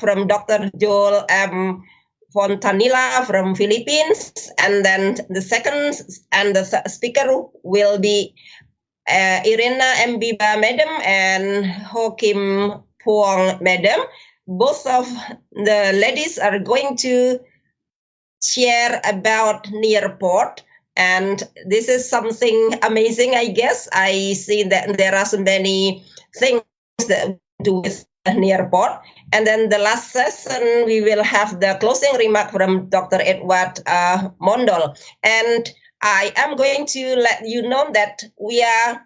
from Dr. Joel M. Fontanilla from Philippines, and then the second and the speaker will be Irena Mbiba Madam and Ho Kim Puong Madam. Both of the ladies are going to share about Nearpod, and this is something amazing, I guess. I see that there are so many things that do with Nearpod. And then the last session, we will have the closing remark from Dr. Edward Mondol. And I am going to let you know that we are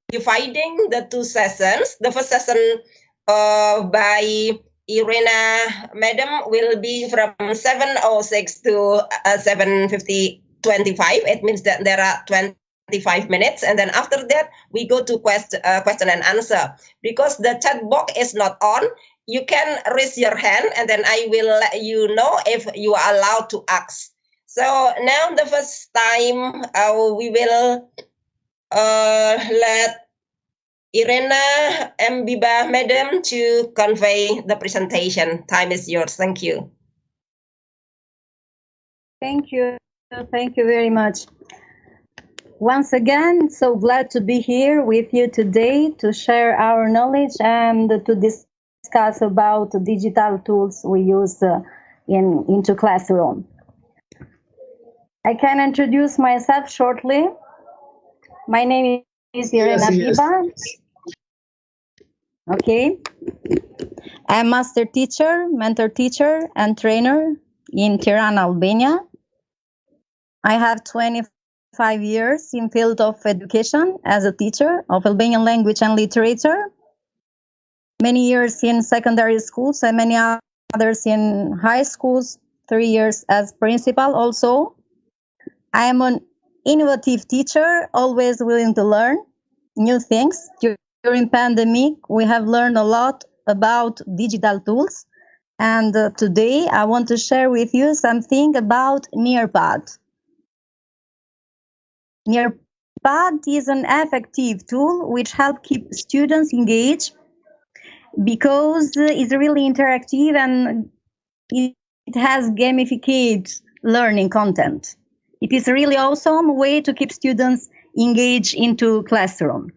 dividing the two sessions. The first session by Irena Madam will be from 7:06 to 7:25. It means that there are 25 minutes, and then after that we go to question and answer. Because the chat box is not on, you can raise your hand, and then I will let you know if you are allowed to ask. So now the first time we will let Irena Mbiba Madam to convey the presentation. Time is yours. Thank you. Thank you. Thank you very much. Once again, so glad to be here with you today to share our knowledge and to discuss about the digital tools we use into Classroom. I can introduce myself shortly. My name is Irena Mbiba. Okay. I'm master teacher, mentor teacher, and trainer in Tirana, Albania. I have 25 years in field of education as a teacher of Albanian language and literature. Many years in secondary schools and many others in high schools, 3 years as principal also. I am an innovative teacher, always willing to learn new things. During pandemic, we have learned a lot about digital tools. And today I want to share with you something about Nearpod. Nearpod is an effective tool which helps keep students engaged because it's really interactive and it has gamified learning content. It is a really awesome way to keep students engaged into Classroom.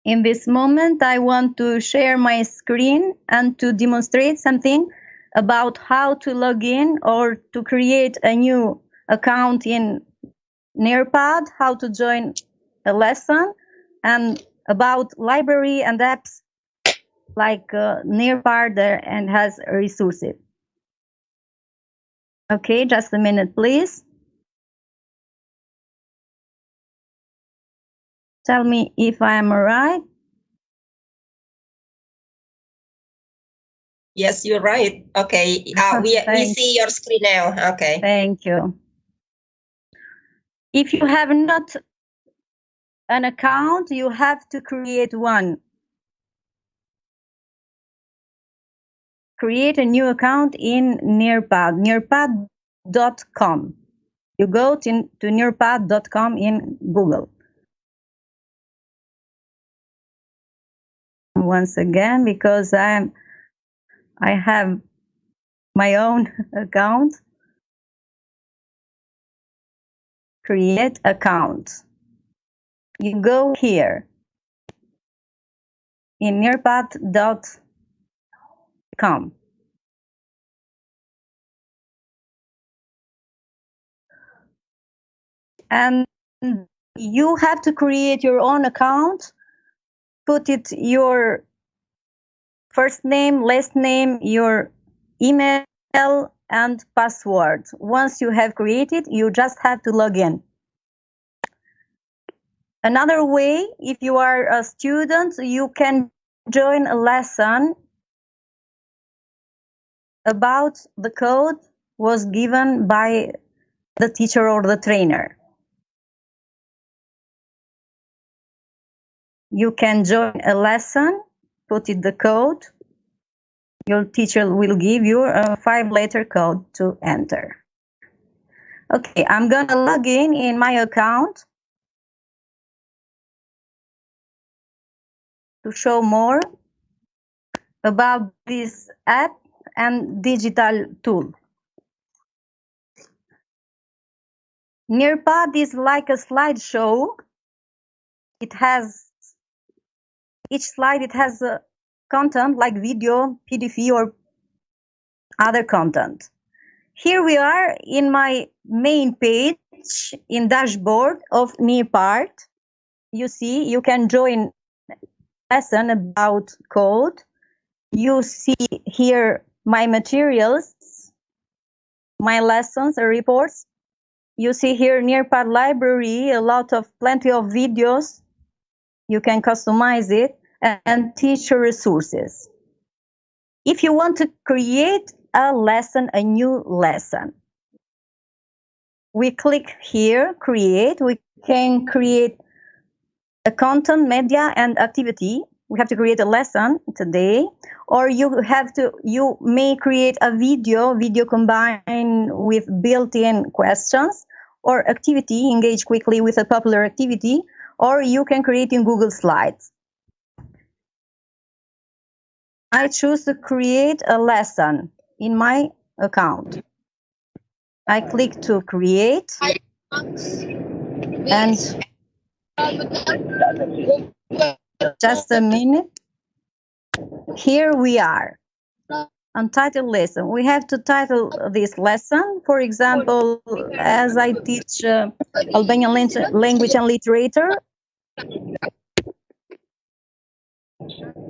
In this moment, I want to share my screen and to demonstrate something about how to log in or to create a new account in Nearpod, how to join a lesson, and about library and apps like Nearpod and has resources. Okay, just a minute, please. Tell me if I am right. Yes, you're right. Okay, we see your screen now. Okay. Thank you. If you have not an account, you have to create one. Create a new account in Nearpod, nearpod.com. You go to nearpod.com in Google. Once again, because I have my own account. Create account. You go here in nearpod.com. And you have to create your own account. Put it your first name, last name, your email, and password. Once you have created, you just have to log in. Another way, if you are a student, you can join a lesson about the code was given by the teacher or the trainer. You can join a lesson, put in the code. Your teacher will give you a 5-letter code to enter. Okay, I'm gonna log in my account to show more. about this app and digital tool. Nearpod is like a slideshow. It has each slide. It has a content like video, PDF, or other content. Here we are in my main page in dashboard of Nearpod. You see, you can join lesson about code. You see here my materials, my lessons and reports. You see here Nearpod library, plenty of videos. You can customize it, and teacher resources. If you want to create a lesson, a new lesson, we click here, create. We can create a content, media, and activity. We have to create a lesson today, or you may create a video combined with built-in questions, or activity, engage quickly with a popular activity, or you can create in Google Slides. I choose to create a lesson in my account. I click to create, and just a minute. Here we are. Untitled lesson. We have to title this lesson. For example, as I teach Albanian language and literature,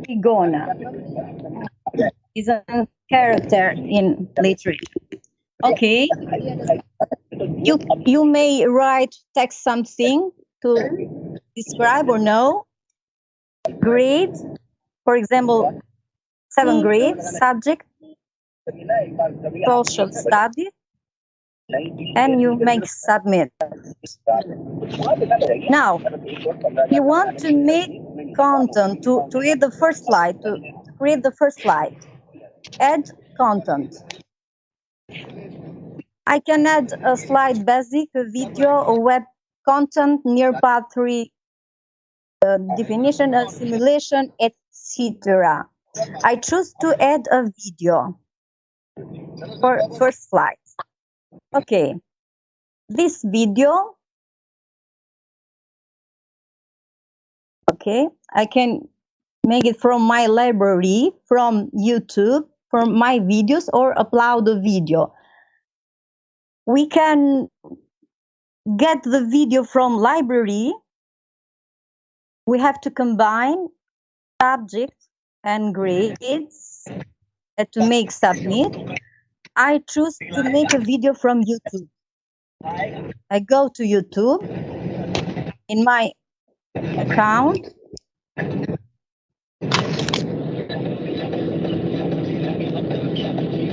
Igona is a character in literature. Okay. You may write text something to describe or know. Grade, for example, 7th grade subject, social studies, and you make submit. Now, you want to make content to create the first slide, add content. I can add a slide basic, a video, a web content, Nearpod 3 definition, a simulation, etc. I choose to add a video for first slide. Okay, this video, okay, I can make it from my library, from YouTube, from my videos, or upload the video. We can get the video from library. We have to combine subject and grades to make submit. I choose to make a video from YouTube. I go to YouTube in my account.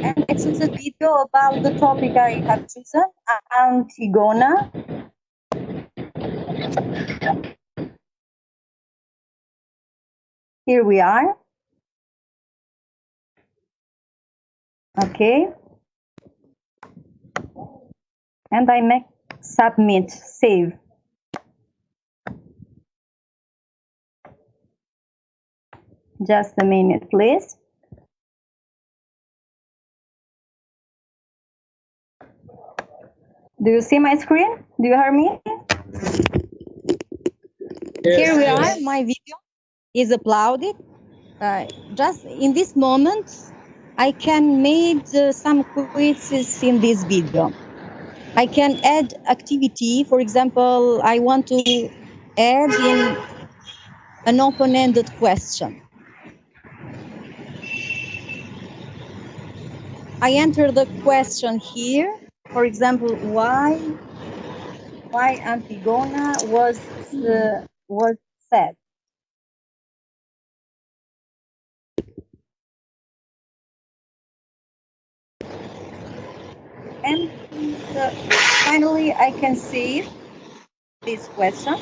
And I choose a video about the topic I have chosen, Antigona. Here we are. Okay. And I make submit, save. Just a minute, please. Do you see my screen? Do you hear me? Yes. Here we are. My video is uploaded. Just in this moment, I can make some quizzes in this video. I can add activity. For example, I want to add in an open-ended question. I enter the question here. For example, why Antigona was said. And finally, I can save this question.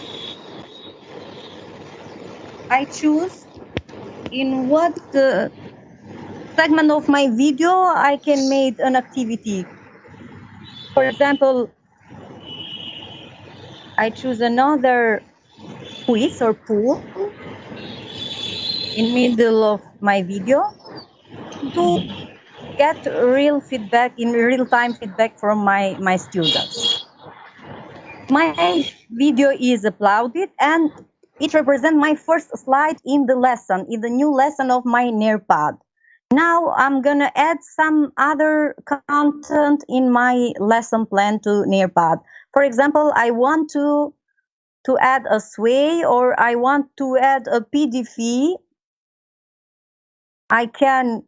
I choose in what segment of my video I can make an activity. For example, I choose another quiz or pool. in middle of my video to get real feedback, in real-time feedback from my students. My video is uploaded and it represents my first slide in the lesson, in the new lesson of my Nearpod. Now I'm gonna add some other content in my lesson plan to Nearpod. For example, I want to add a sway, or I want to add a PDF. I can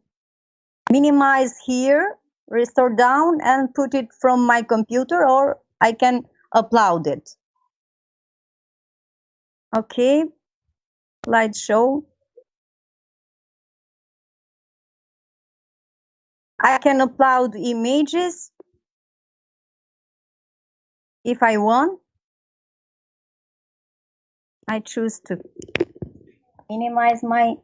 minimize here, restore down, and put it from my computer, or I can upload it. Okay, slideshow. I can upload images if I want. I choose to minimize my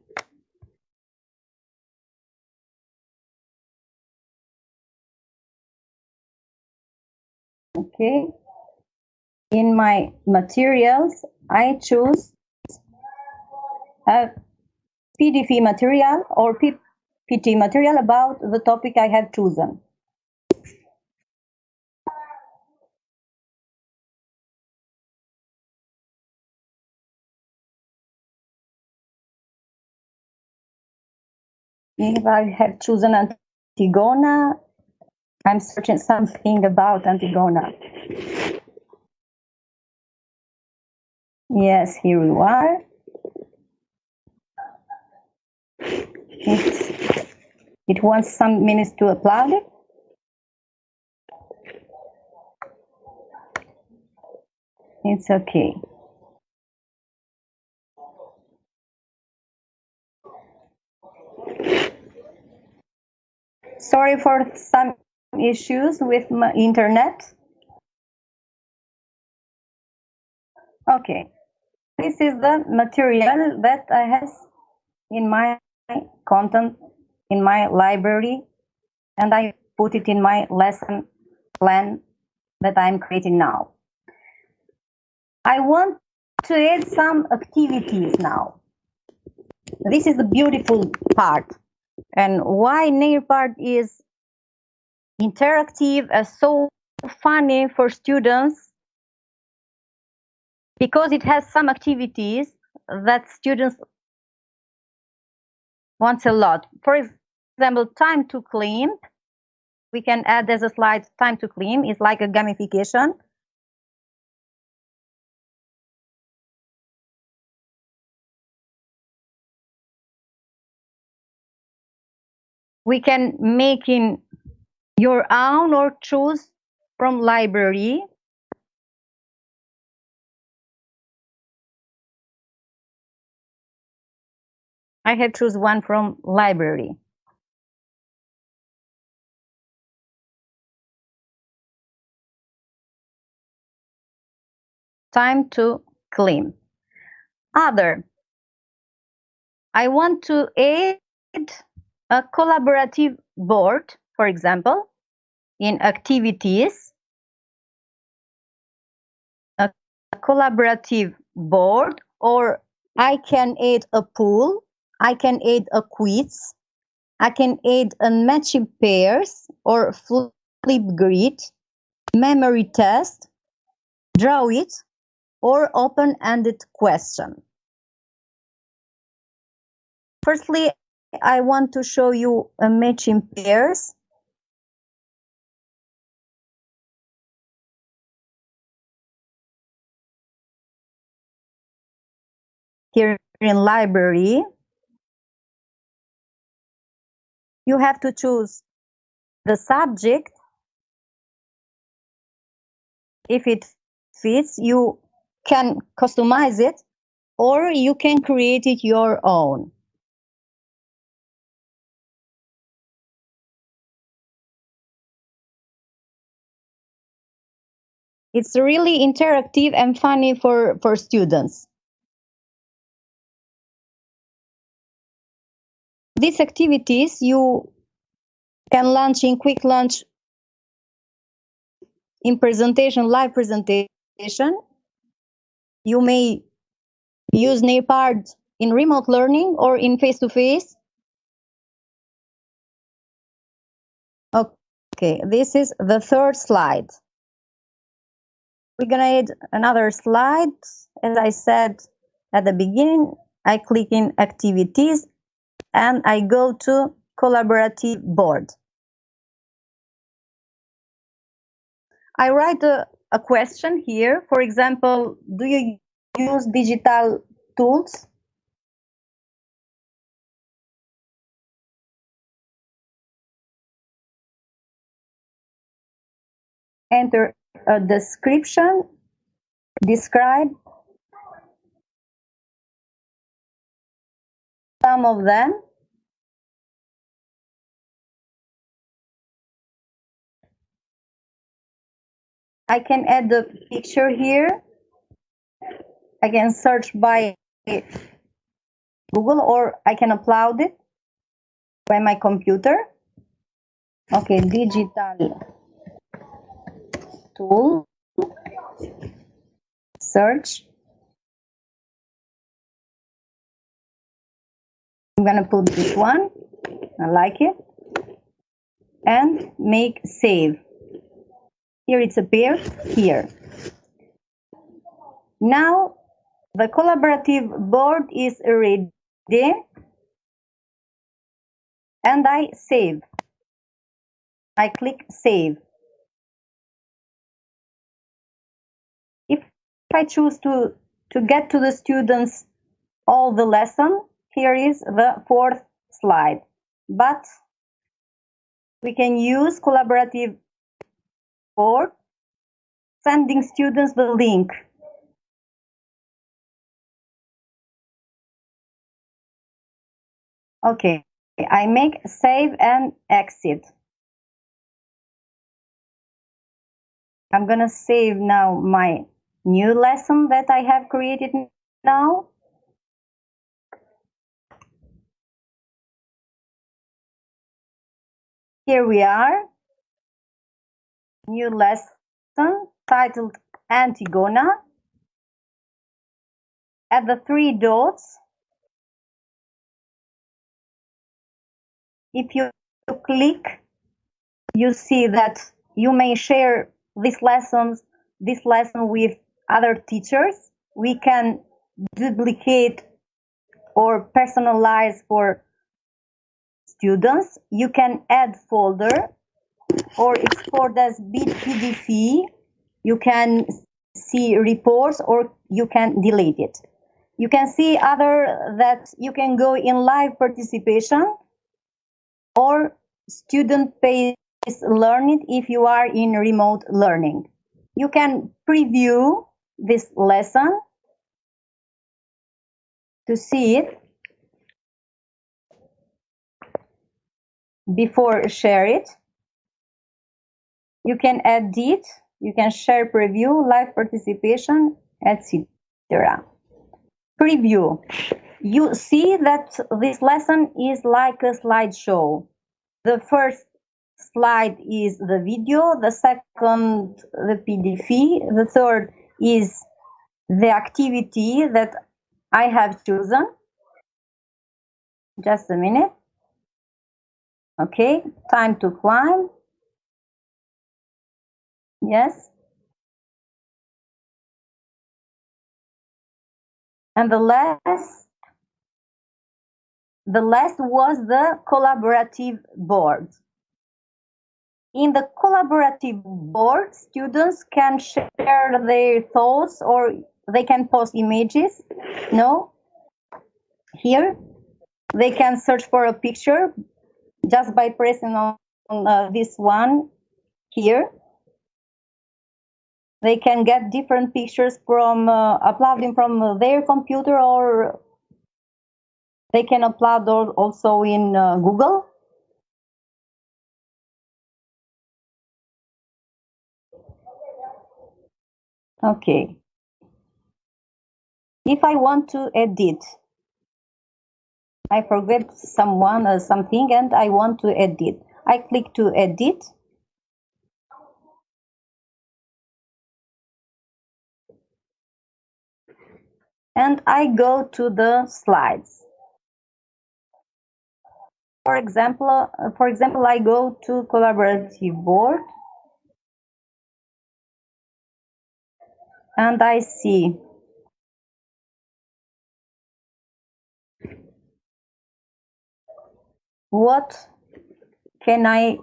okay. In my materials, I choose a PDF material or PPT material about the topic I have chosen. If I have chosen Antigona, I'm searching something about Antigona. Yes, here we are. It wants some minutes to upload it. It's okay. Sorry for some issues with my internet. Okay, this is the material that I have in my content in my library, and I put it in my lesson plan that I'm creating now. I want to add some activities now. This is the beautiful part, and why Nearpod is interactive and so funny for students, because it has some activities that students want a lot. For example, time to clean. We can add as a slide, time to clean is like a gamification. We can make in your own or choose from library. I have choose one from library. Time to clean. Other. I want to add a collaborative board, for example, in activities. A collaborative board, or I can add a pool, I can add a quiz, I can add a matching pairs or Flipgrid, memory test, draw it, or open-ended question. Firstly, I want to show you a matching pairs. Here in library, you have to choose the subject. If it fits, you can customize it, or you can create it your own. It's really interactive and funny for students. These activities you can launch in quick launch, in presentation, live presentation. You may use Nearpod in remote learning or in face-to-face? Okay, this is the third slide. We're gonna add another slide. As I said at the beginning, I click in activities and I go to collaborative board. I write a question here. For example, do you use digital tools? Enter a description, describe some of them. I can add the picture here. I can search by Google or I can upload it by my computer. Okay, digital tool, search. I'm gonna put this one, I like it, and make save. Here it's appeared here. Now the collaborative board is ready and I save. I click save. If I choose to get to the students all the lesson, here is the fourth slide. But we can use collaborative board, sending students the link. Okay, I make save and exit. I'm gonna save now my new lesson that I have created now. Here we are, new lesson titled Antigona. At the three dots, if you click, you see that you may share this lesson with other teachers. We can duplicate or personalize for students. You can add folder or export as PDF. You can see reports or you can delete it. You can see other that you can go in live participation or student-based learning if you are in remote learning. You can preview this lesson to see it before share it. You can edit, you can share preview, live participation, etc. Preview. You see that this lesson is like a slideshow. The first slide is the video, the second the PDF, the third is the activity that I have chosen. Just a minute. Okay, time to climb. Yes. And the last was the collaborative board. In the collaborative board, students can share their thoughts or they can post images. No? Here, they can search for a picture just by pressing on this one here. They can get different pictures from uploading from their computer, or they can upload also in Google. Okay. If I want to edit, I forget someone or something and I want to edit. I click to edit. and I go to the slides. For example, I go to collaborative board and I see what can I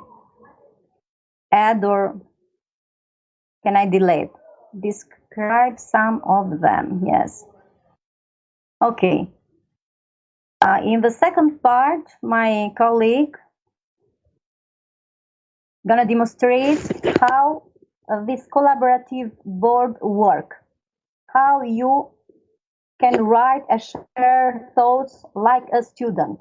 add or can I delete. Describe some of them. Yes. Okay. In the second part, my colleague gonna demonstrate how this collaborative board work. How you can write and share thoughts like a student.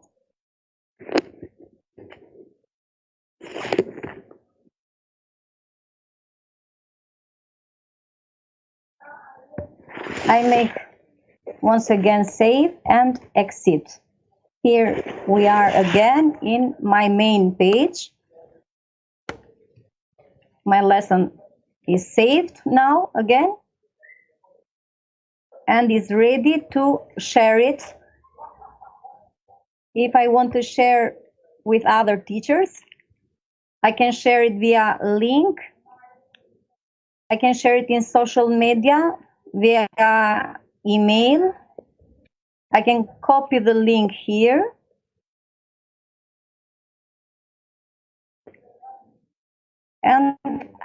I make once again save and exit. Here we are again in my main page. My lesson is saved now again and is ready to share it. If I want to share with other teachers, I can share it via link. I can share it in social media via email. I can copy the link here. And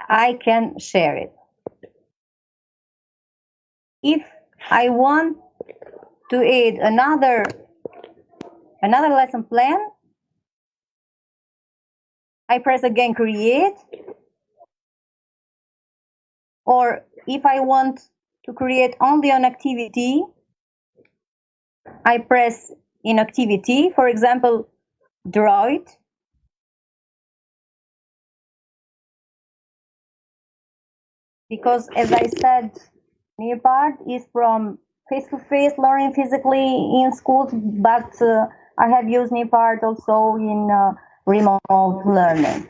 I can share it. If I want to add another lesson plan, I press again create. Or if I want to create only an activity, I press in activity, for example, draw it. Because as I said, Nearpod is from face-to-face learning physically in schools, but I have used Nearpod also in remote learning,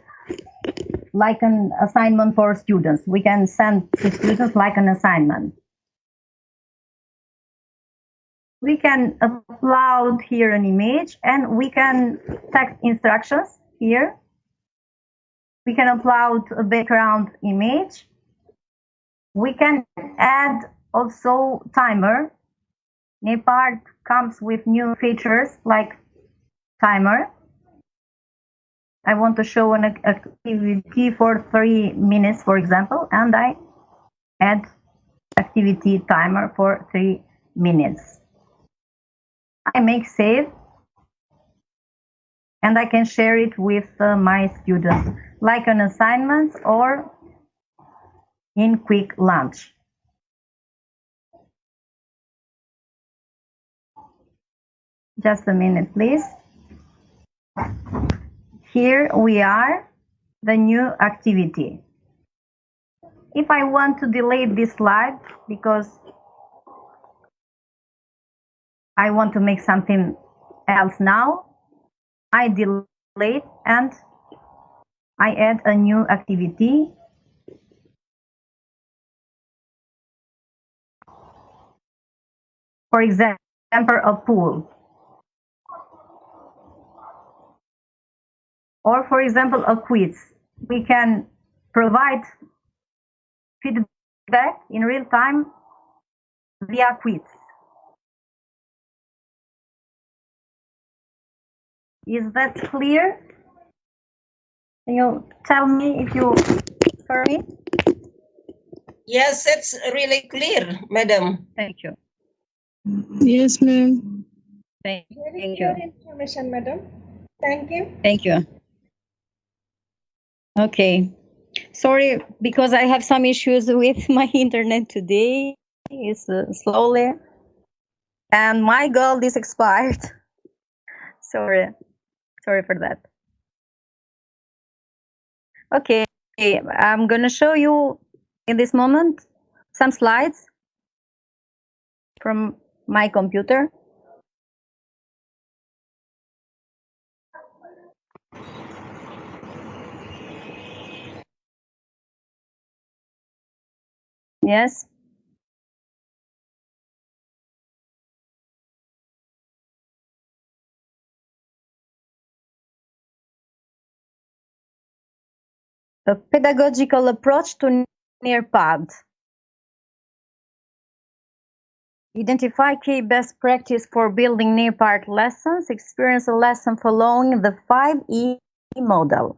like an assignment for students. We can send to students like an assignment. We can upload here an image and we can text instructions here. We can upload a background image. We can add also timer. Nearpod comes with new features like timer. I want to show an activity for 3 minutes, for example, and I add activity timer for 3 minutes. I make save and I can share it with my students like an assignment or in quick lunch. Just a minute, please. Here we are, the new activity. If I want to delete this slide because I want to make something else now, I delete and I add a new activity. For example, a pool. Or for example, a quiz. We can provide feedback in real time via quiz. Is that clear? Can you tell me if you heard me? Yes, it's really clear, madam. Thank you. Yes, ma'am. Thank Very you. clear information, madam. Thank you. Thank you. Okay. Sorry, because I have some issues with my internet today. It's slowly. And my gold is expired. Sorry for that. Okay, I'm gonna show you in this moment some slides from my computer. Yes. A pedagogical approach to Nearpod. Identify key best practice for building Nearpod lessons. Experience a lesson following the 5E model.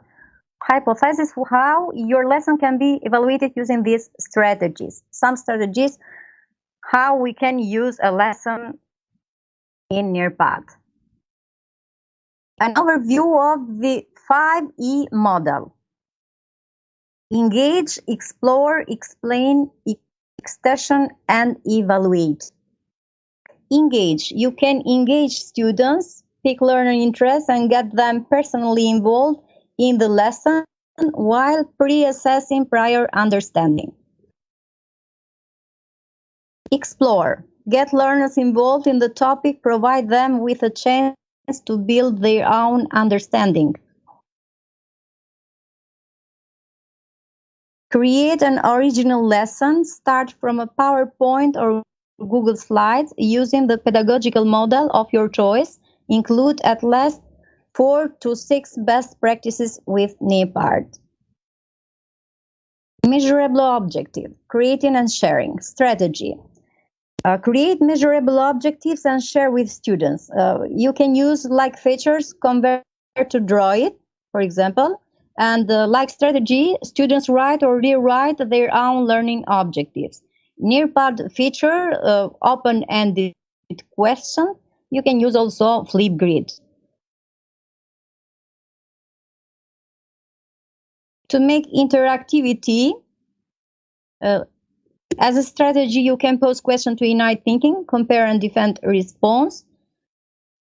Hypothesis how your lesson can be evaluated using these strategies. Some strategies how we can use a lesson in Nearpod. An overview of the 5E model. Engage, explore, explain, extension, and evaluate. Engage. You can engage students, pick learner interests, and get them personally involved in the lesson while pre-assessing prior understanding. Explore. Get learners involved in the topic, provide them with a chance to build their own understanding. Create an original lesson. Start from a PowerPoint or Google Slides using the pedagogical model of your choice. Include at least 4 to 6 best practices with Nearpod. Measurable objective. Creating and sharing. Strategy. Create measurable objectives and share with students. You can use like features, convert to draw it, for example. And like strategy, students write or rewrite their own learning objectives. Nearpod feature, open-ended question. You can use also Flipgrid. To make interactivity, as a strategy, you can pose question to ignite thinking, compare and defend response.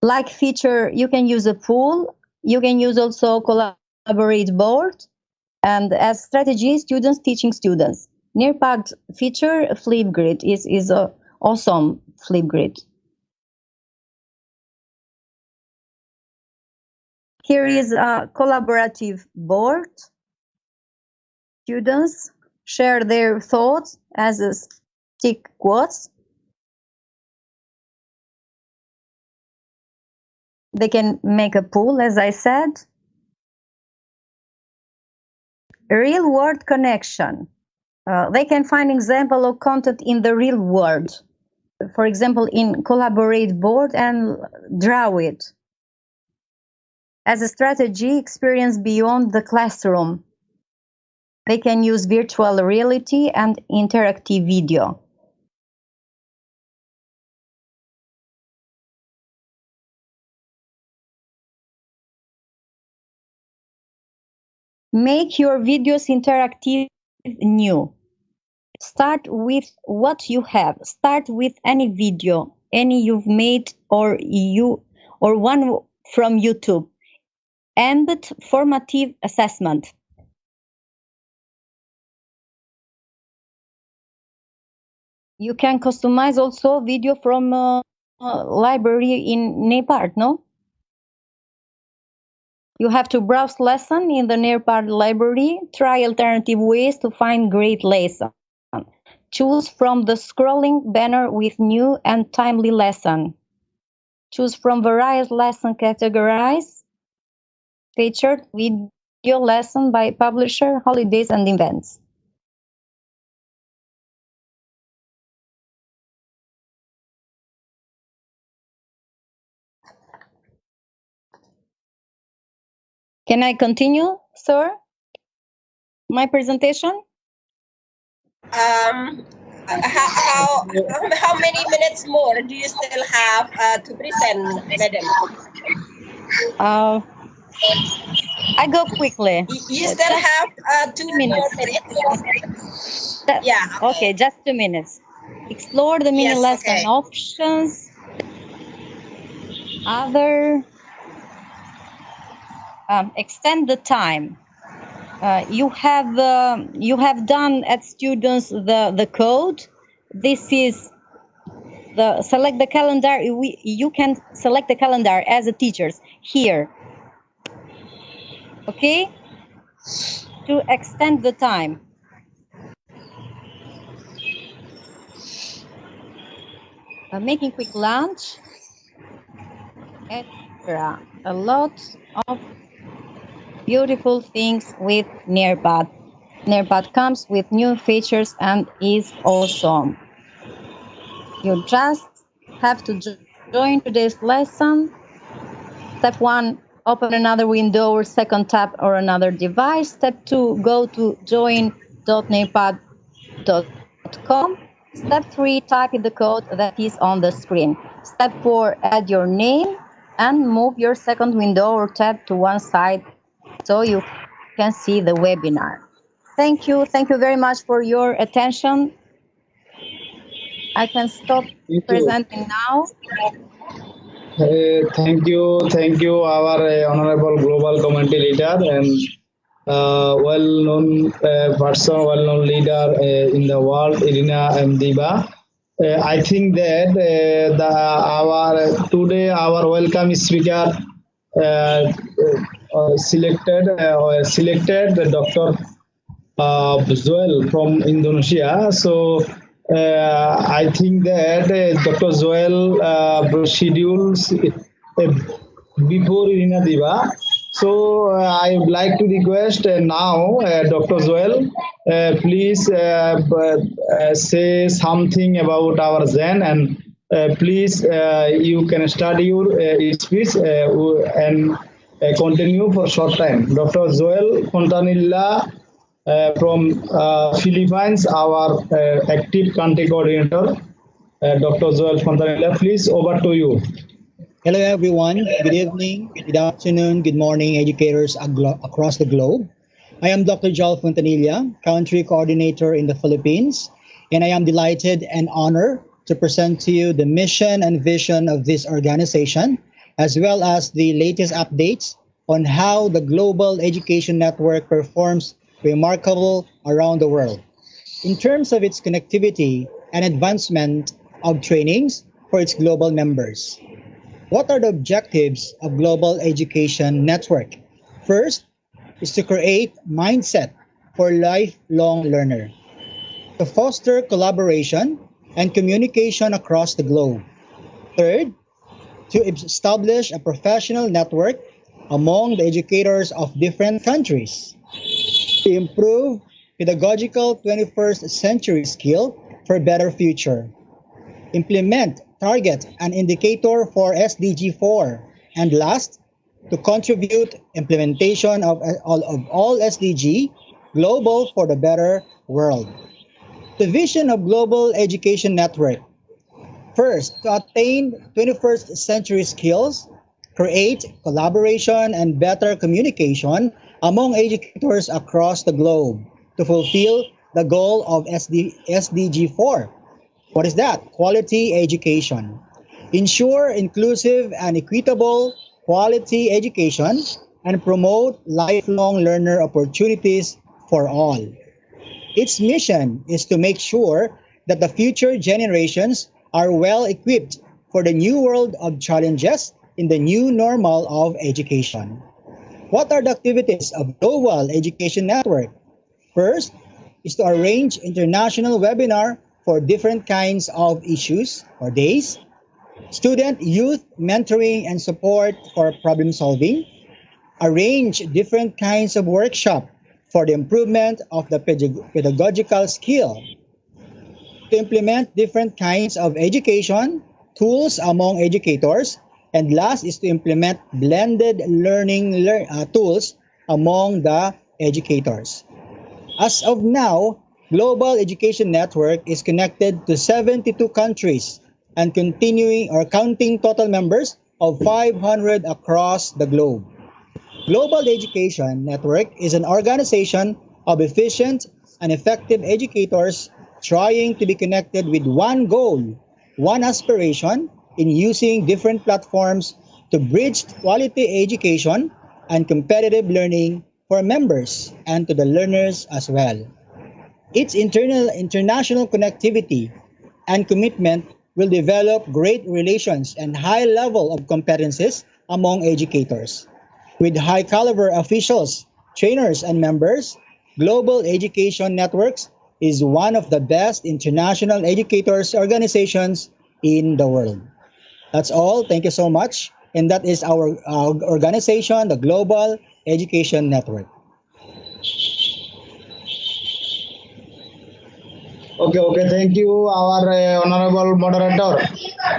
Like feature, you can use a pool. You can use also collaborate board. And as strategy, students teaching students. Nearpod feature, Flipgrid is a awesome Flipgrid. Here is a collaborative board. Students share their thoughts as a stick quotes. They can make a pool, as I said. Real world connection. They can find example of content in the real world. For example, in collaborate board and draw it. As a strategy, experience beyond the classroom. They can use virtual reality and interactive video. Make your videos interactive new. Start with what you have. Start with any video, any you've made or one from YouTube. Embed formative assessment. You can customize also video from library in Nearpod, no? You have to browse lesson in the Nearpod library. Try alternative ways to find great lesson. Choose from the scrolling banner with new and timely lesson. Choose from various lesson categories. Featured video lesson by publisher, holidays and events. Can I continue, sir? My presentation? How many minutes more do you still have to present, madam? I go quickly. You still have 2 minutes. more minutes? Yeah. Okay, just 2 minutes. Explore the mini lesson okay. options. Other. Extend the time. You have done at students the code. This is the select the calendar. You can select the calendar as a teachers here. Okay, to extend the time. Making quick lunch, etc. A lot of beautiful things with Nearpod. Nearpod comes with new features and is awesome. You just have to join today's lesson. Step 1, open another window or second tab or another device. Step 2, go to join.nearpod.com. Step 3, type in the code that is on the screen. Step 4, add your name and move your second window or tab to one side so you can see the webinar. Thank you. Thank you very much for your attention. I can stop presenting now. Thank you, our honorable global community leader and well-known person, well-known leader in the world, Irina Mdiba. I think that today our welcome speaker selected Dr. Joel from Indonesia. So I think that Dr. Joel schedules before Irina Diva. So I would like to request now Dr. Joel, please say something about our Zen and please you can start your speech and continue for short time. Dr. Joel Fontanilla from Philippines, our active country coordinator, Dr. Joel Fontanilla. Please, over to you. Hello, everyone. Good evening, good afternoon, good morning, educators across the globe. I am Dr. Joel Fontanilla, Country Coordinator in the Philippines, and I am delighted and honored to present to you the mission and vision of this organization, as well as the latest updates on how the Global Education Network performs remarkable around the world in terms of its connectivity and advancement of trainings for its global members. What are the objectives of Global Education Network? First is to create mindset for lifelong learner, to foster collaboration and communication across the globe. Third, to establish a professional network among the educators of different countries, to improve pedagogical 21st century skill for better future, implement, target, and indicator for SDG 4, and last, to contribute implementation of all SDG global for the better world. The vision of Global Education Network. First, to attain 21st century skills, create collaboration and better communication among educators across the globe to fulfill the goal of SDG 4. What is that? Quality education. Ensure inclusive and equitable quality education and promote lifelong learner opportunities for all. Its mission is to make sure that the future generations are well equipped for the new world of challenges in the new normal of education. What are the activities of Global Education Network? First is to arrange international webinar for different kinds of issues or days, student youth mentoring and support for problem solving, arrange different kinds of workshop for the improvement of the pedagogical skill, to implement different kinds of education tools among educators, and last is to implement blended learning tools among the educators. As of now, Global Education Network is connected to 72 countries and continuing or counting total members of 500 across the globe. Global Education Network is an organization of efficient and effective educators trying to be connected with one goal, one aspiration in using different platforms to bridge quality education and competitive learning for members and to the learners as well. Its international connectivity and commitment will develop great relations and high level of competencies among educators. With high caliber officials, trainers, and members, Global Education Networks is one of the best international educators organizations in the world. That's all. Thank you so much. And that is our organization, the Global Education Network. Okay. Thank you, our honorable moderator.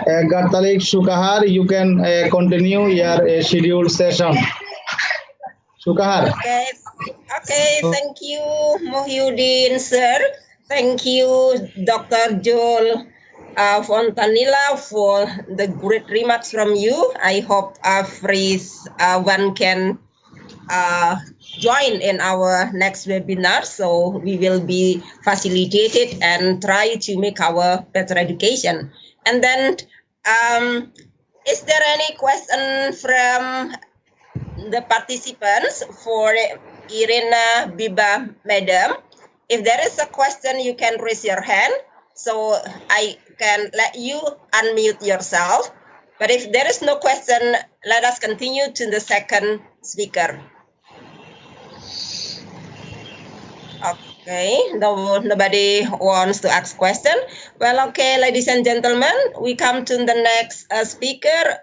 Gartalik Shukahar, you can continue your scheduled session. Shukahar. Okay, thank you, Mohyuddin, sir. Thank you, Dr. Joel Fontanilla, for the great remarks from you. I hope everyone can join in our next webinar, so we will be facilitated and try to make our better education. And then, is there any question from the participants for Irina Biba, Madam? If there is a question, you can raise your hand, so I can let you unmute yourself. But if there is no question, let us continue to the second speaker. Okay, nobody wants to ask question. Well, okay, ladies and gentlemen, we come to the next speaker,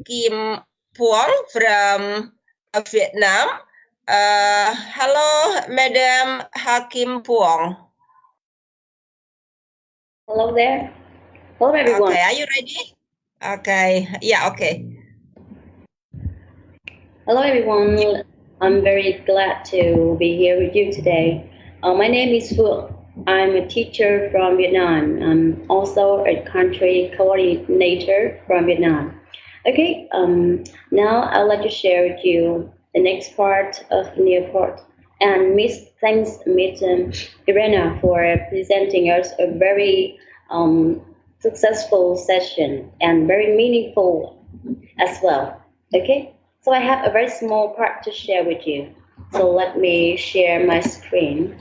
Kim Puong from Vietnam. Hello, Madam Hakim Puong. Hello there. Hello, everyone. Okay, are you ready? Okay, yeah, okay. Hello, everyone. I'm very glad to be here with you today. My name is Phượng. I'm a teacher from Vietnam. I'm also a country coordinator from Vietnam. Okay, now I'd like to share with you the next part of Nearpod. And thanks Miss Irena for presenting us a very successful session and very meaningful as well. Okay, so I have a very small part to share with you. So let me share my screen.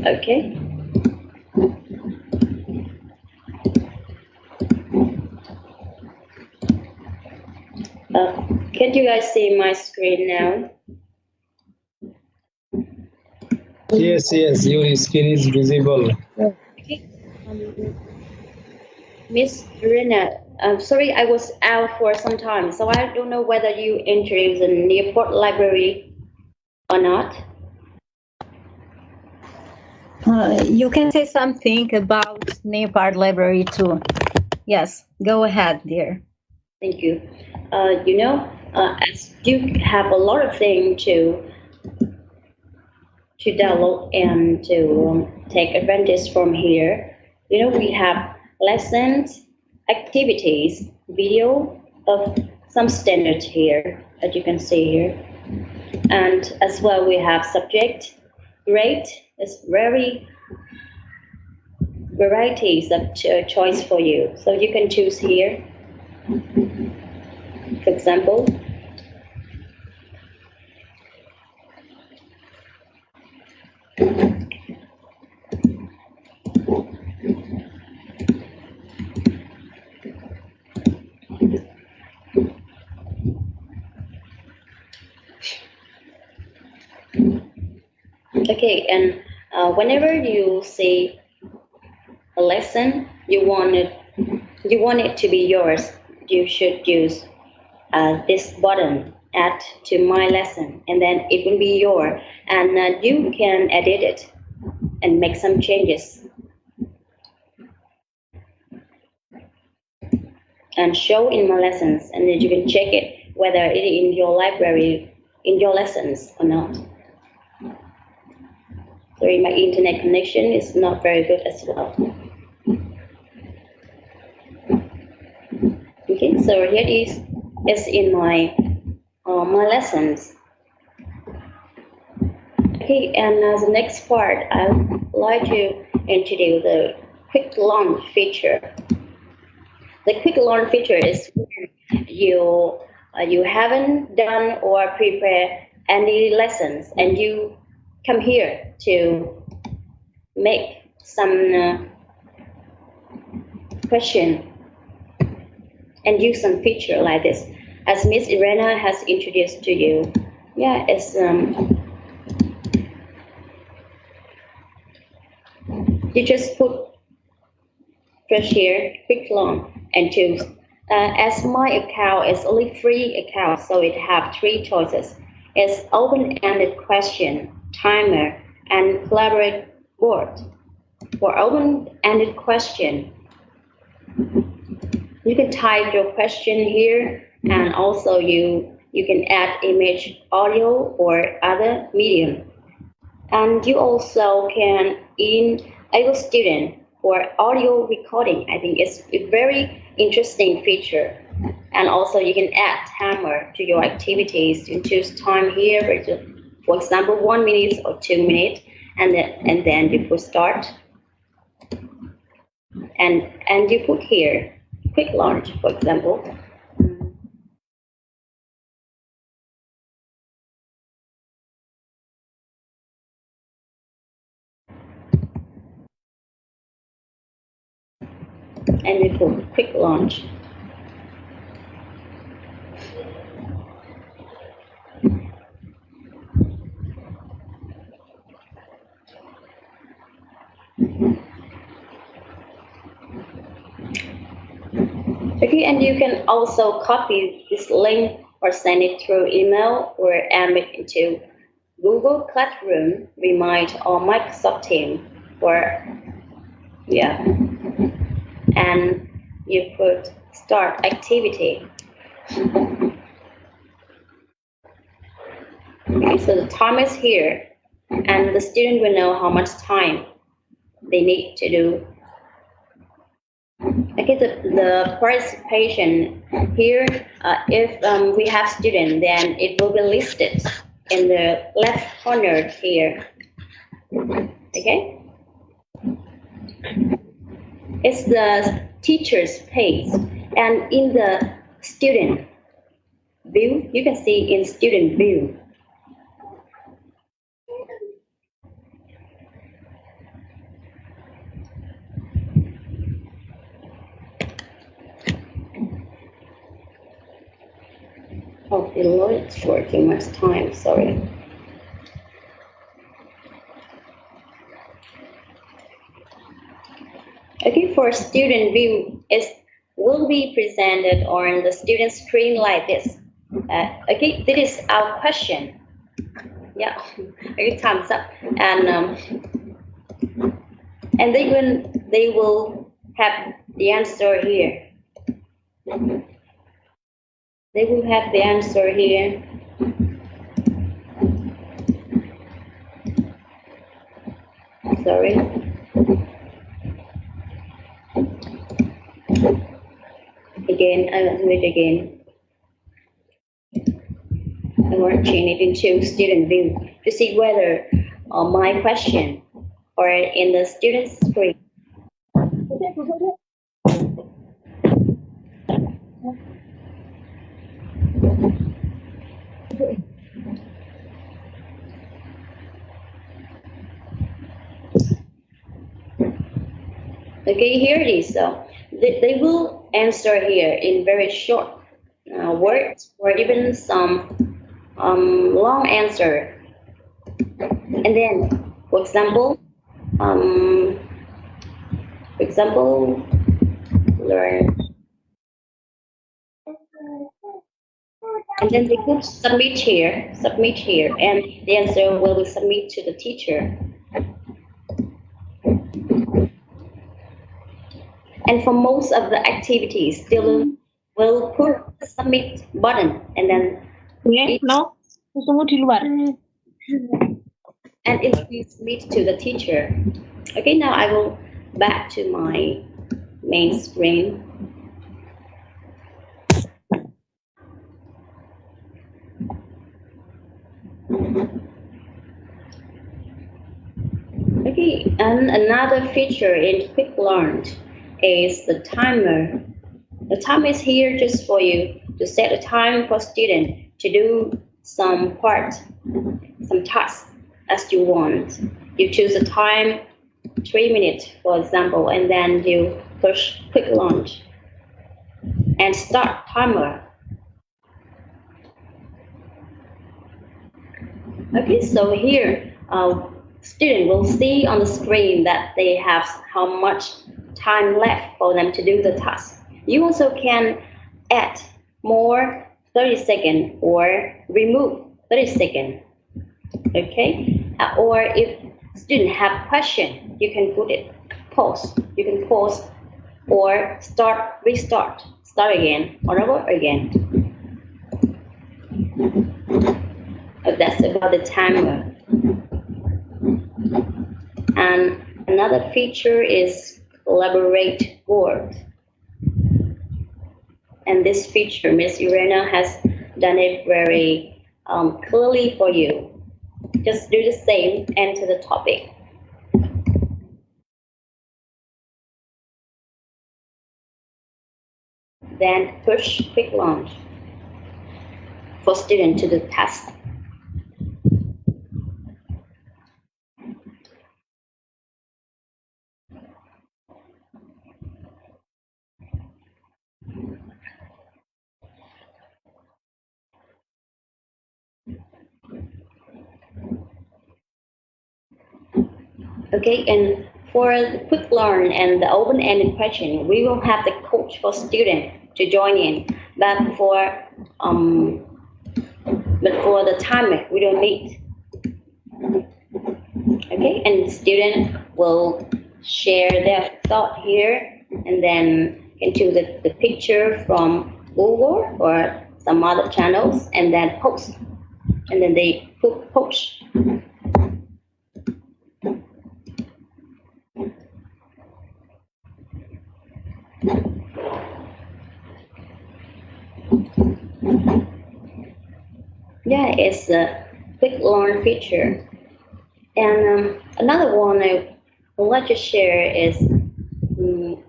Okay. Can you guys see my screen now? Yes, your skin is visible. Okay. Miss Rina, I'm sorry I was out for some time, so I don't know whether you introduced the Nearpod library or not. You can say something about Nearpod library too. Yes, go ahead, dear. Thank you. As you have a lot of things to download and to take advantage from here, we have lessons, activities, video of some standards here, as you can see here. And as well, we have subject, grade, it's very varieties of choice for you. So you can choose here. For example, okay, and whenever you see a lesson, you want it to be yours, you should use this button, add to my lesson, and then it will be yours, and you can edit it and make some changes and show in my lessons, and then you can check it whether it is in your library, in your lessons or not. Sorry, my internet connection is not very good as well. Okay, so here it's in my my lessons. Okay, and as the next part, I would like to introduce the quick launch feature. The quick launch feature is when you haven't done or prepared any lessons, and you come here to make some question and use some feature like this, as Miss Irena has introduced to you. Yeah, it's you just put push here, quick learn, and choose. As my account is only free account, so it have 3 choices. It's open-ended question, timer, and collaborate board. For open-ended question, you can type your question here, and also you can add image, audio, or other medium. And you also can enable student for audio recording. I think it's a very interesting feature. And also you can add timer to your activities. You choose time here, for example, 1 minute or 2 minutes, and then you put start. And you put here, quick launch, for example. And you put quick launch. Okay, and you can also copy this link or send it through email or embed into Google Classroom, Remind, or Microsoft Teams, and you put start activity. Okay, so the time is here, and the student will know how much time they need to do. Okay, the participation here, if we have student, then it will be listed in the left corner here. Okay, it's the teacher's page, and in the student view, you can see in student view. Oh, the load's for too much time, sorry. Okay, for student view, it will be presented on the student screen like this. Okay, this is our question. Yeah, okay, thumbs up. And they will have the answer here. They will have the answer here. Sorry. Again, I will do it again. I want to change it into student view to see whether my question or in the student screen. Okay, here it is. So they will answer here in very short words or even some long answer. And then, for example, learn. And then they could submit here, and the answer will be submitted to the teacher. And for most of the activities, students will put the submit button and then and it will be submitted to the teacher. Okay, now I will back to my main screen. Okay, and another feature in Quick Learn is the timer. The timer is here just for you to set a time for student to do some part, some task as you want. You choose a time, 3 minutes, for example, and then you push Quick Launch and start timer. Okay, so here, student will see on the screen that they have how much time left for them to do the task. You also can add more 30 seconds or remove 30 seconds. Okay? Or if student have question, you can put it pause. You can pause or restart, start again, or over again. That's about the timer. And another feature is collaborate board. And this feature, Miss Irena has done it very clearly for you. Just do the same, enter the topic. Then push quick launch for student to the task. Okay, and for the quick learn and the open-ended question, we will have the coach for student to join in. But for the timer, we don't need. Okay, and the student will share their thought here and then into the picture from Google or some other channels and then post. And then they post. Yeah, it's a quick learn feature. And another one I would like to share is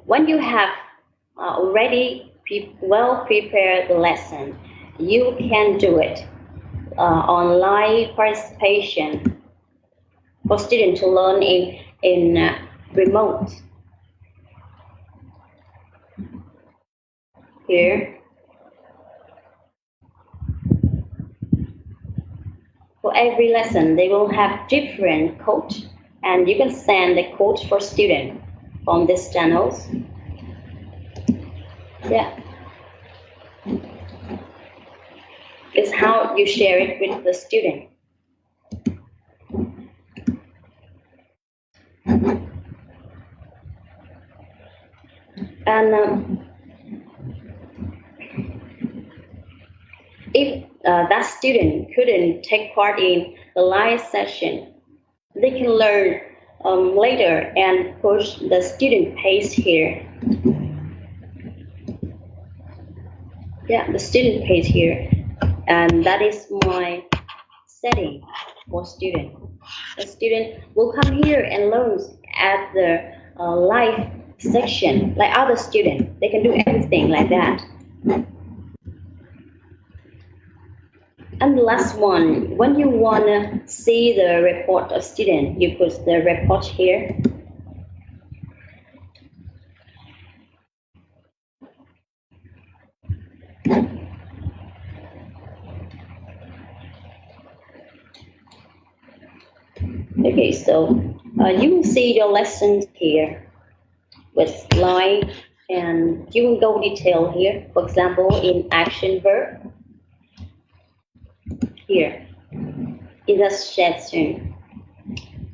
when you have already well prepared the lesson, you can do it online participation for students to learn in remote. Here. For every lesson, they will have different code, and you can send the code for student from these channels. Yeah. It's how you share it with the student. And if that student couldn't take part in the live session, they can learn later and push the student page here. Yeah, the student page here. And that is my setting for student. The student will come here and learn at the live section like other students. They can do everything like that. And the last one, when you want to see the report of student, you put the report here. Okay, so you will see your lessons here with line, and you will go detail here. For example, in action verb. Here, in the session,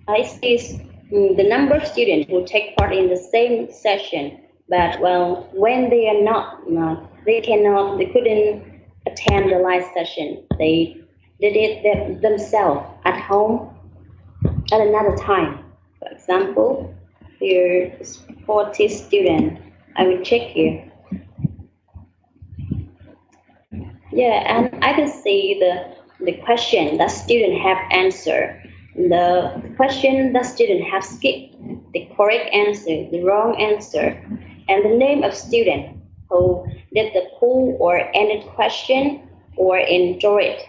I see the number of students who take part in the same session, but well, when they are not, they couldn't attend the live session. They did it themselves at home at another time. For example, here is 40 students. I will check here. Yeah, and I can see the question that student have answered, the question that student have skipped, the correct answer, the wrong answer, and the name of student who did the pull or ended question or enjoy it.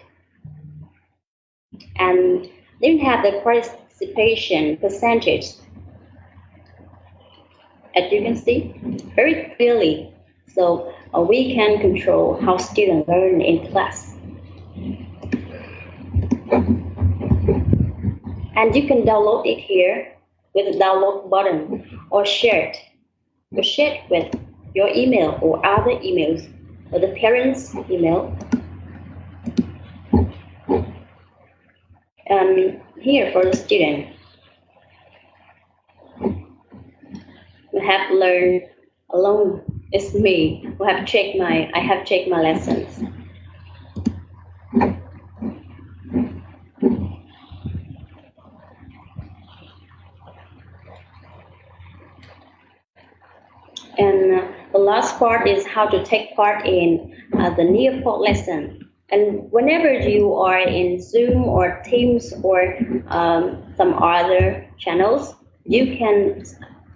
And then have the participation percentage. As you can see, very clearly. So we can control how students learn in class. And you can download it here with the download button or share it to share with your email or other emails or the parents' email. Here for the student, we have learned alone. It's me who have checked I have checked my lessons. And the last part is how to take part in the Nearpod lesson. And whenever you are in Zoom or Teams or some other channels, you can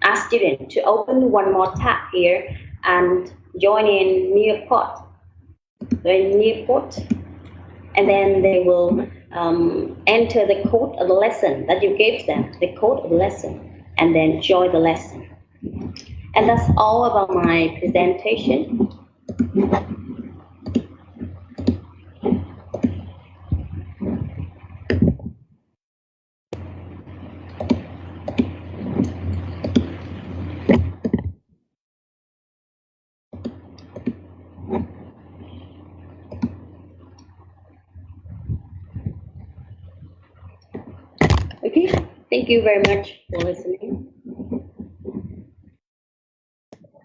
ask students to open one more tab here and join in Nearpod. And then they will enter the code of the lesson that you gave them, the code of the lesson, and then join the lesson. And that's all about my presentation. Okay, thank you very much for listening.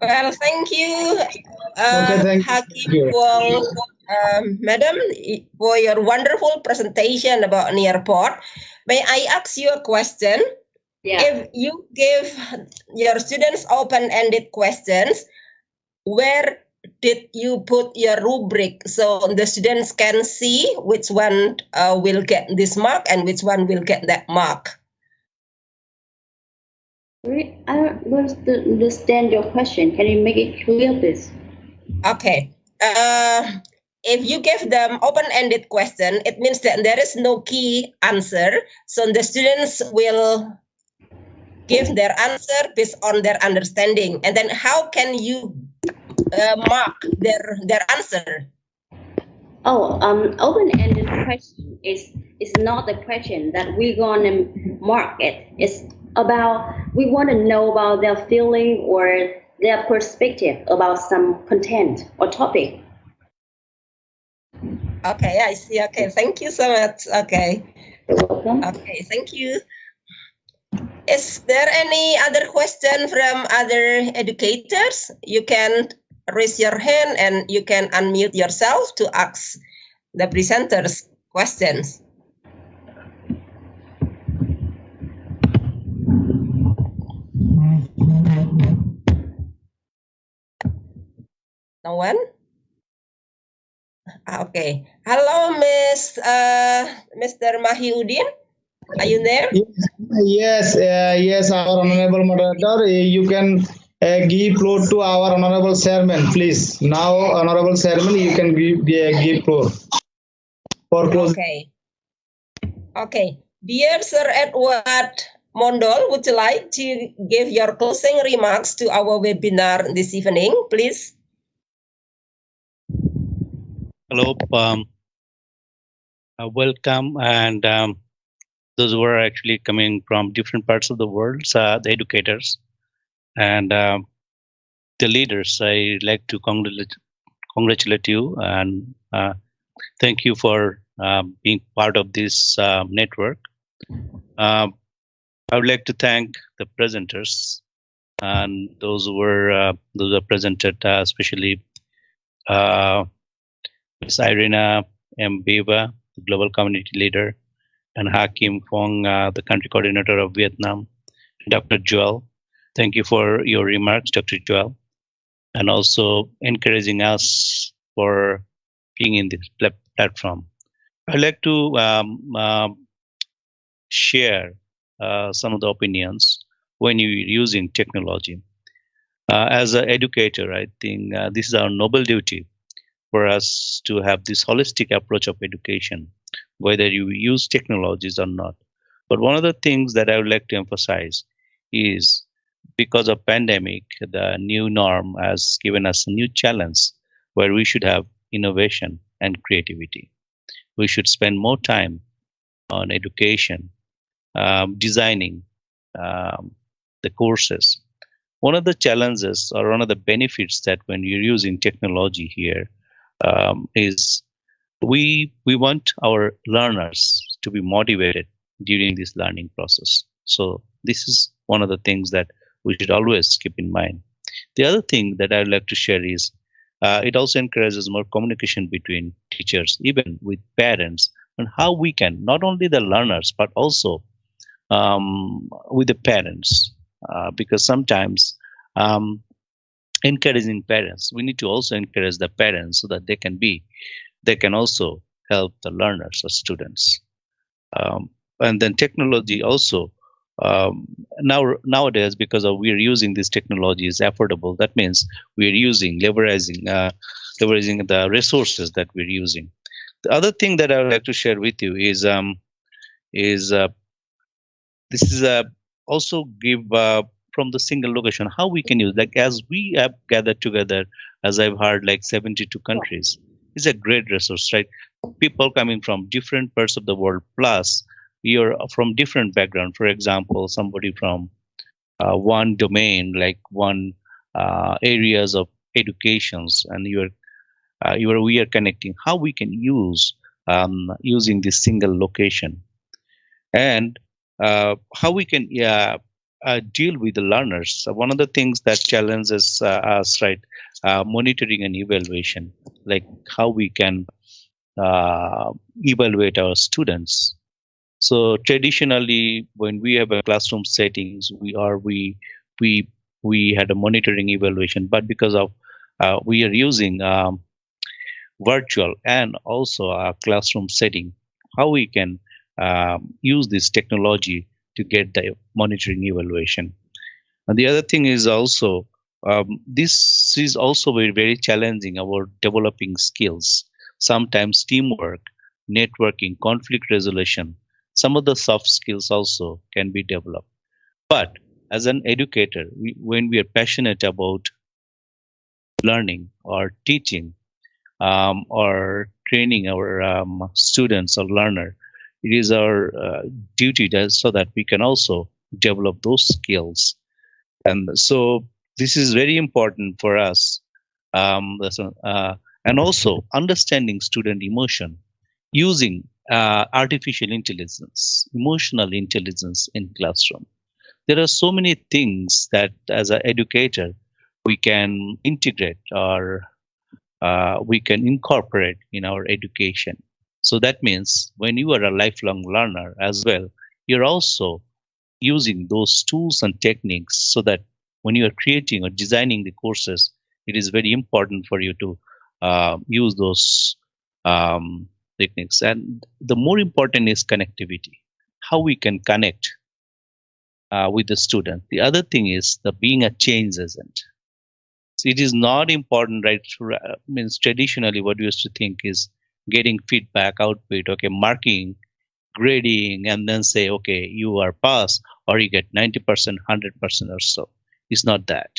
Well, thank you, Thank you. Madam, for your wonderful presentation about Nearpod. May I ask you a question? Yeah. If you give your students open-ended questions, where did you put your rubric so the students can see which one will get this mark and which one will get that mark? I don't understand your question. Can you make it clear, please? Okay. If you give them open-ended question, it means that there is no key answer. So the students will give their answer based on their understanding. And then how can you mark their answer? Oh, open-ended question is not the question that we're gonna mark it. It's about we want to know about their feeling or their perspective about some content or topic. Okay, I see. Okay, thank you so much. Okay. You're welcome. Okay, thank you. Is there any other question from other educators? You can raise your hand and you can unmute yourself to ask the presenters questions. No one? Okay. Hello, Mr. Mahiuddin. Are you there? Yes, our honorable moderator. You can give floor to our honorable chairman, please. Now, honorable chairman, you can give floor for closing. Okay. Okay. Dear Sir Edward Mondol, would you like to give your closing remarks to our webinar this evening, please? Hello, welcome, and those who are actually coming from different parts of the world, the educators and the leaders. I'd like to congratulate you and thank you for being part of this network. I would like to thank the presenters and those who are presented, especially Ms. Irina M. Beva, the Global Community Leader, and Hakim Fong, the Country Coordinator of Vietnam, Dr. Joel. Thank you for your remarks, Dr. Joel, and also encouraging us for being in this platform. I'd like to share some of the opinions when you're using technology. As an educator, I think this is our noble duty for us to have this holistic approach of education, whether you use technologies or not. But one of the things that I would like to emphasize is because of pandemic, the new norm has given us a new challenge where we should have innovation and creativity. We should spend more time on education, designing the courses, one of the challenges or one of the benefits that when you're using technology here is we want our learners to be motivated during this learning process. So this is one of the things that we should always keep in mind. The other thing that I'd like to share is it also encourages more communication between teachers, even with parents, and how we can not only the learners but also with the parents, because sometimes encouraging parents, we need to also encourage the parents so that they can also help the learners or students. And then technology also nowadays, because we are using this technology is affordable. That means we are leveraging the resources that we're using. The other thing that I would like to share with you is this is also give from the single location how we can use, like as we have gathered together, as I've heard, like 72 countries. It's a great resource, right? People coming from different parts of the world, plus you're from different background. For example, somebody from one domain, like one areas of educations, and we are connecting. How we can use using this single location, and how we can deal with the learners. So one of the things that challenges us, right, monitoring and evaluation, like how we can evaluate our students. So traditionally, when we have a classroom settings, we had a monitoring evaluation, but because of we are using virtual and also a classroom setting, how we can use this technology to get the monitoring evaluation. And the other thing is also this is also very, very challenging about developing skills, sometimes teamwork, networking, conflict resolution. Some of the soft skills also can be developed. But as an educator, when we are passionate about learning or teaching or training our students or learner, it is our duty so that we can also develop those skills. And so this is very important for us. And also understanding student emotion using artificial intelligence, emotional intelligence in classroom. There are so many things that as an educator we can integrate or we can incorporate in our education. So that means when you are a lifelong learner as well, you're also using those tools and techniques so that when you are creating or designing the courses, it is very important for you to use those techniques. And the more important is connectivity, how we can connect with the student. The other thing is the being a change agent. So it is not important, right? Means traditionally what we used to think is getting feedback, output, okay, marking, grading, and then say, okay, you are pass or you get 90%, 100% or so. It's not that.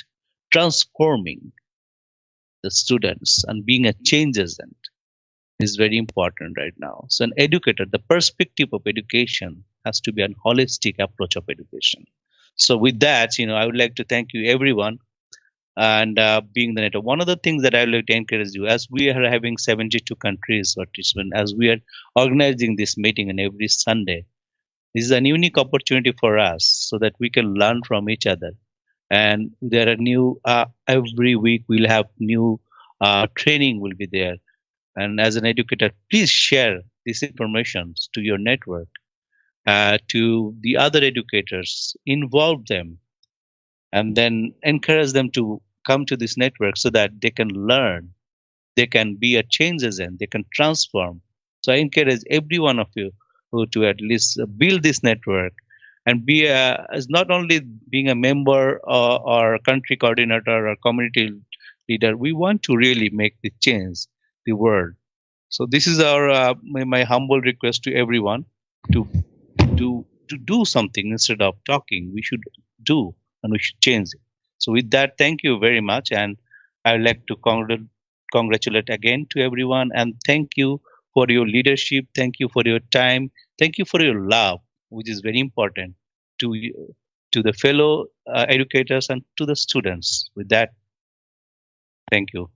Transforming the students and being a change agent is very important right now. So an educator, the perspective of education has to be an holistic approach of education. So with that, I would like to thank you everyone and being the network. One of the things that I would like to encourage you, as we are having 72 countries participants, as we are organizing this meeting on every Sunday, this is a unique opportunity for us so that we can learn from each other. And there are new, every week we'll have new training will be there. And as an educator, please share this information to your network, to the other educators, involve them, and then encourage them to come to this network so that they can learn, they can be a change agent, they can transform. So I encourage every one of you to at least build this network and be as not only being a member or country coordinator or community leader. We want to really make the change the world. So this is our my humble request to everyone to do something instead of talking. We should do and we should change it. So with that, thank you very much, and I would like to congratulate again to everyone, and thank you for your leadership. Thank you for your time. Thank you for your love, which is very important to to the fellow educators and to the students. With that, thank you.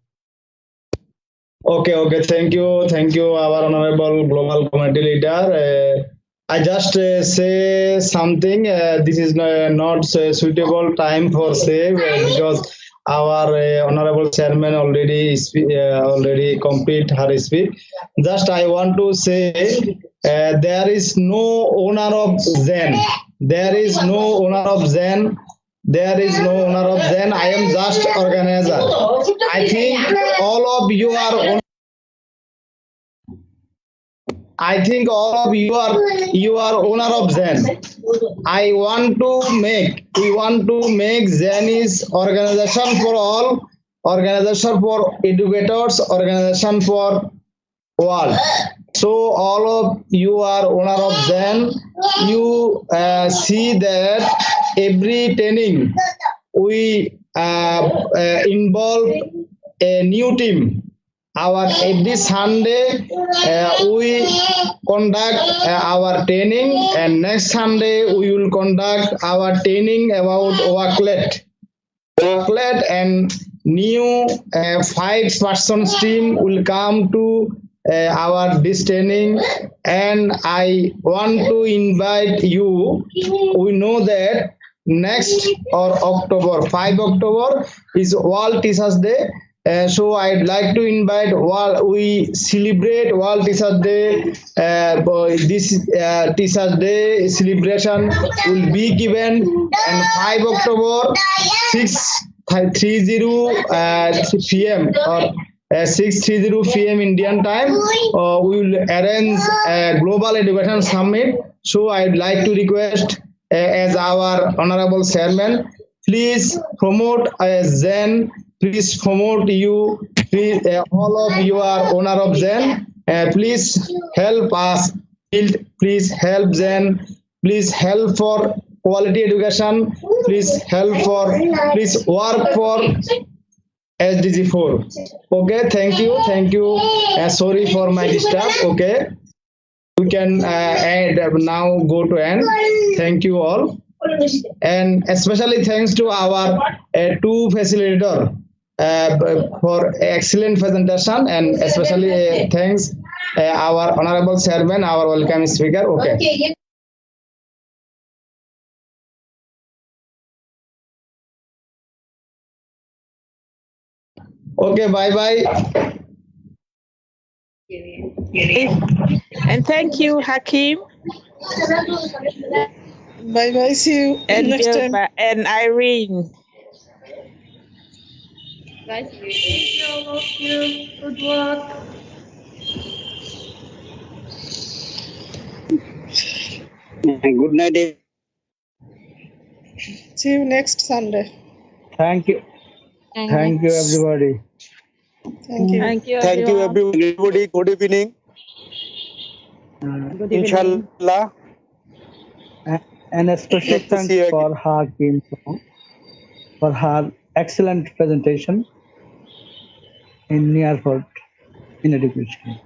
Okay. Thank you, our honorable global committee leader. I just say something. This is not suitable time for say because our honorable chairman already complete her speech. Just I want to say there is no owner of Zen. There is no owner of Zen. There is no owner of Zen. I am just organizer. I think all of you are. I think all of you are owner of Zen. We want to make Zen is organization for all, organization for educators, organization for world. So all of you are owner of Zen. You see that every training we involve a new team. Every Sunday we conduct our training, and next Sunday we will conduct our training about worklet, and new 5-person team will come to our this training. And I want to invite you. We know that next or October, 5 October is World Teachers Day. So I'd like to invite we celebrate World Teachers Day. This Teachers Day celebration will be given on 5 October 6:30 p.m. or 6:30 p.m. Indian time. We will arrange a global education summit. So I'd like to request as our honorable chairman, please promote Zen. Please promote you. Please, all of you are owner of Zen. Please help us build. Please help Zen. Please help for quality education. Please please work for SDG 4. Okay, thank you. Sorry for my disturb. Okay, we can now go to end. Thank you all. And especially thanks to our two facilitators for excellent presentation, and especially thanks our honorable chairman, our welcome speaker. Okay. Okay, bye. And thank you, Hakim. Bye. See you and next time. Gilbert and Irene. Guys, Thank you, all of you. Good work. Good night. See you next Sunday. Thank you. Thank you, everybody. Thank you. Thank you, Thank you, everyone. everybody. Good evening. Good evening. Inshallah. And a special Glad to see you thanks for her team for her excellent presentation in Nearpod in education.